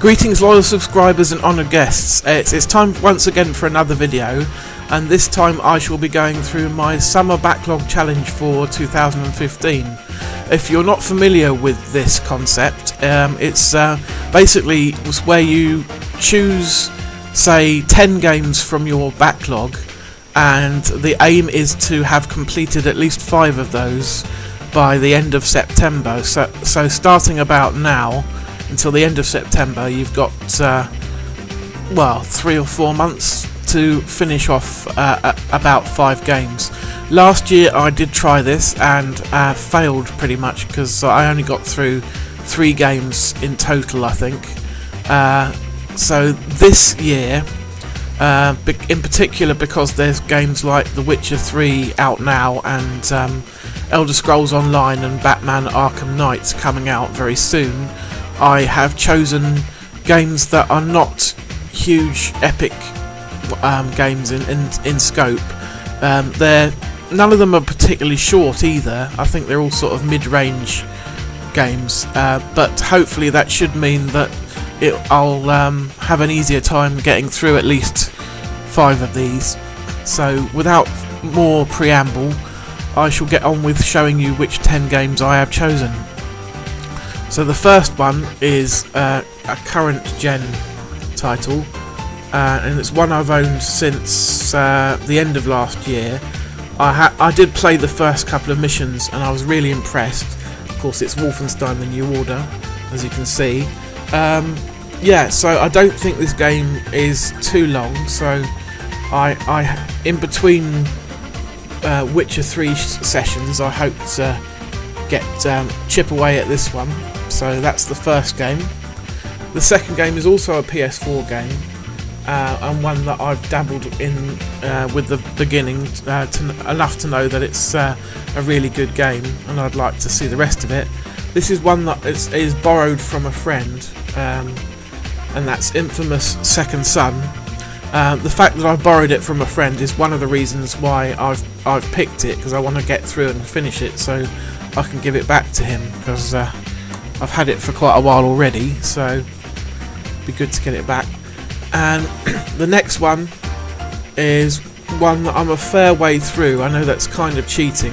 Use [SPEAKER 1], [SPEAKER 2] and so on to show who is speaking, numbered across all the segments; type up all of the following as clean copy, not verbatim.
[SPEAKER 1] Greetings loyal subscribers and honoured guests, it's time once again for another video, and this time I shall be going through my Summer Backlog challenge for 2015. If you're not familiar with this concept, it's basically where you choose, say, 10 games from your backlog, and the aim is to have completed at least 5 of those by the end of September. So starting about now until the end of September, you've got 3 or 4 months to finish off about 5 games. Last year I did try this and failed pretty much because I only got through 3 games in total, I think. So this year, in particular because there's games like The Witcher 3 out now and Elder Scrolls Online and Batman Arkham Knights coming out very soon, I have chosen games that are not huge epic games in scope. None of them are particularly short either. I think they're all sort of mid-range games, but hopefully that should mean that I'll have an easier time getting through at least 5 of these. So without more preamble, I shall get on with showing you which 10 games I have chosen. So the first one is a current gen title, and it's one I've owned since the end of last year. I did play the first couple of missions and I was really impressed. Of course, it's Wolfenstein: The New Order, as you can see. So I don't think this game is too long, so I in between Witcher 3 sessions I hope to chip away at this one. So that's the first game. The second game is also a PS4 game, and one that I've dabbled in with the beginning enough to know that it's a really good game, and I'd like to see the rest of it. This is one that is borrowed from a friend, and that's Infamous Second Son. The fact that I've borrowed it from a friend is one of the reasons why I've picked it, because I want to get through and finish it so I can give it back to him, because I've had it for quite a while already, so it'd be good to get it back. And the next one is one that I'm a fair way through. I know that's kind of cheating.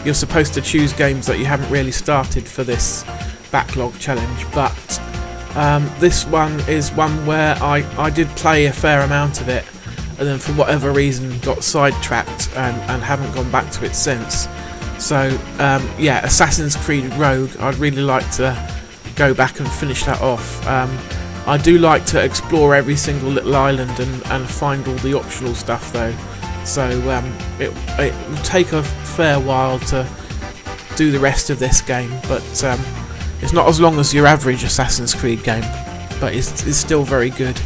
[SPEAKER 1] You're supposed to choose games that you haven't really started for this backlog challenge, but this one is one where I did play a fair amount of it, and then for whatever reason got sidetracked and haven't gone back to it since. So Assassin's Creed Rogue, I'd really like to go back and finish that off. I do like to explore every single little island and find all the optional stuff though, so it will take a fair while to do the rest of this game, but it's not as long as your average Assassin's Creed game, but it's still very good.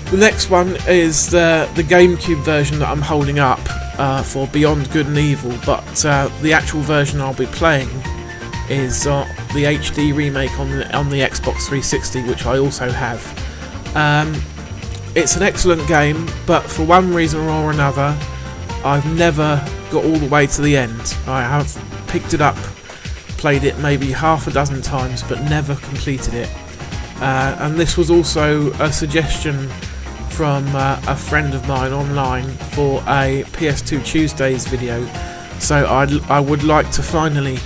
[SPEAKER 1] The next one is the GameCube version that I'm holding up for Beyond Good and Evil, but the actual version I'll be playing is the HD remake on the Xbox 360, which I also have. It's an excellent game, but for one reason or another I've never got all the way to the end. I have picked it up, played it maybe half a dozen times, but never completed it. And this was also a suggestion from a friend of mine online for a PS2 Tuesdays video, so I would like to finally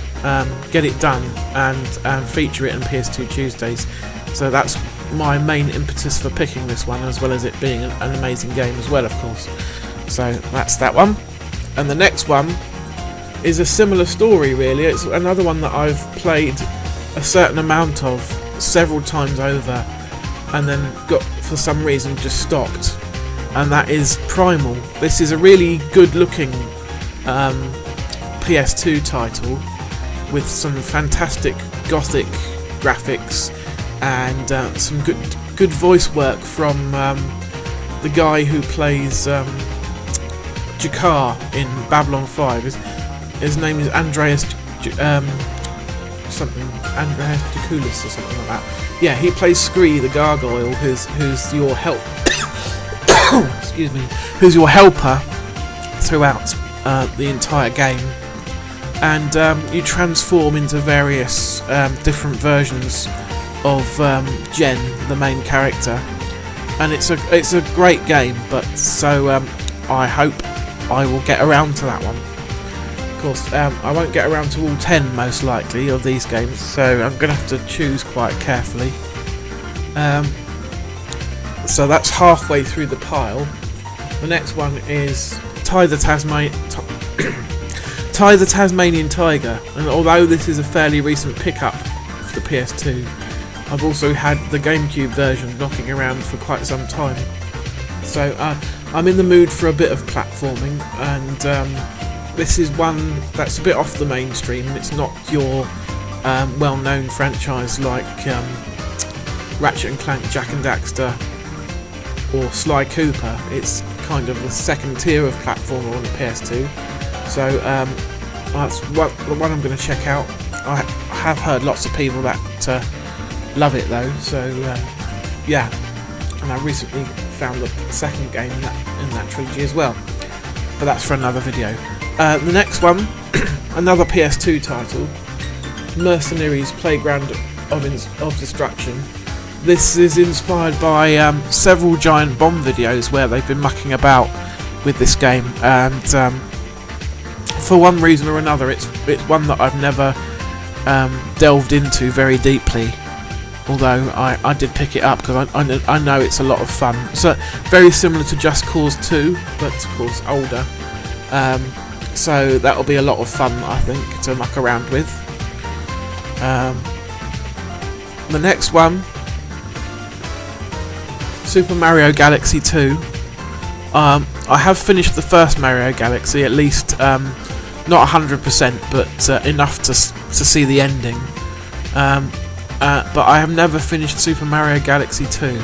[SPEAKER 1] get it done and feature it in PS2 Tuesdays. So that's my main impetus for picking this one, as well as it being an amazing game as well, of course. So that's that one. And the next one is a similar story really. It's another one that I've played a certain amount of several times over and then got, for some reason, just stopped, and that is Primal. This is a really good looking PS2 title with some fantastic gothic graphics and some good voice work from the guy who plays Jakar in Babylon 5. His name is Andreas Andreas Jakoulis or something like that. Yeah, he plays Scree the Gargoyle, who's your help. Excuse me. Who's your helper throughout the entire game, and you transform into various different versions of Jen, the main character, and it's a great game. But so I hope I will get around to that one. Of course, I won't get around to all 10 most likely of these games, so I'm going to have to choose quite carefully. So that's halfway through the pile. The next one is Ty the Tasmanian Tiger, and although this is a fairly recent pickup for the PS2, I've also had the GameCube version knocking around for quite some time. So I'm in the mood for a bit of platforming, and this is one that's a bit off the mainstream. It's not your well-known franchise like Ratchet & Clank, Jak and Daxter or Sly Cooper. It's kind of the second tier of platformer on the PS2. So that's the one I'm going to check out. I have heard lots of people that love it though, so yeah, and I recently found the second game in that trilogy as well, but that's for another video. The next one, another PS2 title, Mercenaries Playground of Destruction. This is inspired by several Giant Bomb videos where they've been mucking about with this game, and for one reason or another it's one that I've never delved into very deeply, although I did pick it up because I know it's a lot of fun. So very similar to Just Cause 2, but of course older, so that'll be a lot of fun, I think, to muck around with. The next one, Super Mario Galaxy 2. I have finished the first Mario Galaxy, at least not 100%, but enough to see the ending. But I have never finished Super Mario Galaxy 2,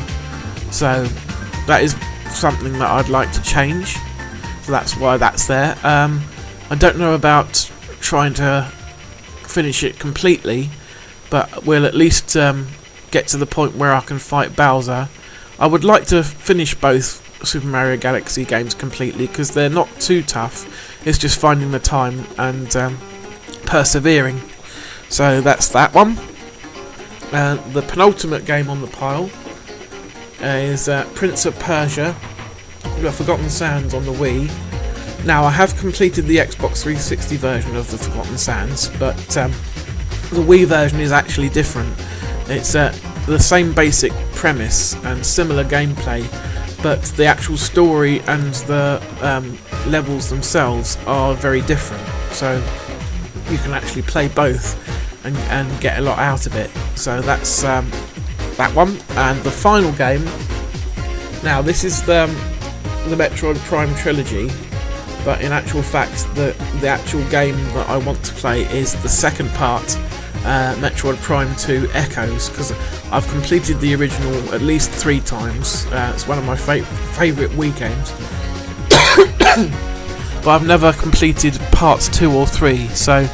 [SPEAKER 1] so that is something that I'd like to change. So that's why that's there. I don't know about trying to finish it completely, but we'll at least get to the point where I can fight Bowser. I would like to finish both Super Mario Galaxy games completely because they're not too tough. It's just finding the time and persevering. So that's that one. The penultimate game on the pile is Prince of Persia: The Forgotten Sands on the Wii. Now, I have completed the Xbox 360 version of the Forgotten Sands, but the Wii version is actually different. It's the same basic premise and similar gameplay, but the actual story and the levels themselves are very different. So you can actually play both and get a lot out of it. So that's that one. And the final game, now this is the Metroid Prime trilogy, but in actual fact the actual game that I want to play is the second part, Metroid Prime 2 Echoes, because I've completed the original at least 3 times. It's one of my favourite Wii games. But I've never completed parts 2 or 3, so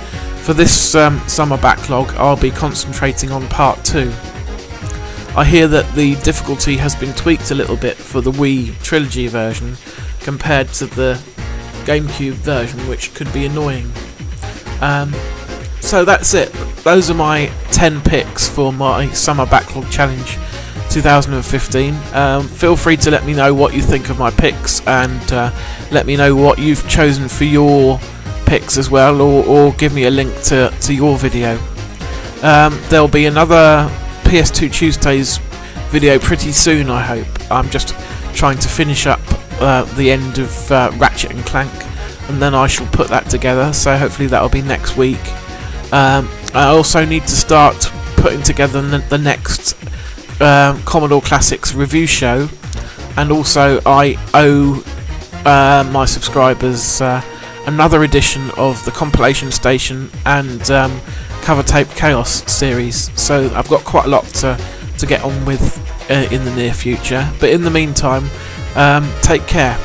[SPEAKER 1] for this summer backlog I'll be concentrating on part 2. I hear that the difficulty has been tweaked a little bit for the Wii trilogy version compared to the GameCube version, which could be annoying. So that's it. Those are my 10 picks for my Summer Backlog Challenge 2015. Feel free to let me know what you think of my picks, and let me know what you've chosen for your picks as well, or give me a link to your video. There'll be another PS2 Tuesdays video pretty soon, I hope. I'm just trying to finish up the end of Ratchet and Clank, and then I shall put that together, so hopefully that'll be next week. I also need to start putting together the next Commodore Classics review show, and also I owe my subscribers another edition of the Compilation Station and Cover Tape Chaos series, so I've got quite a lot to get on with in the near future. But in the meantime, take care.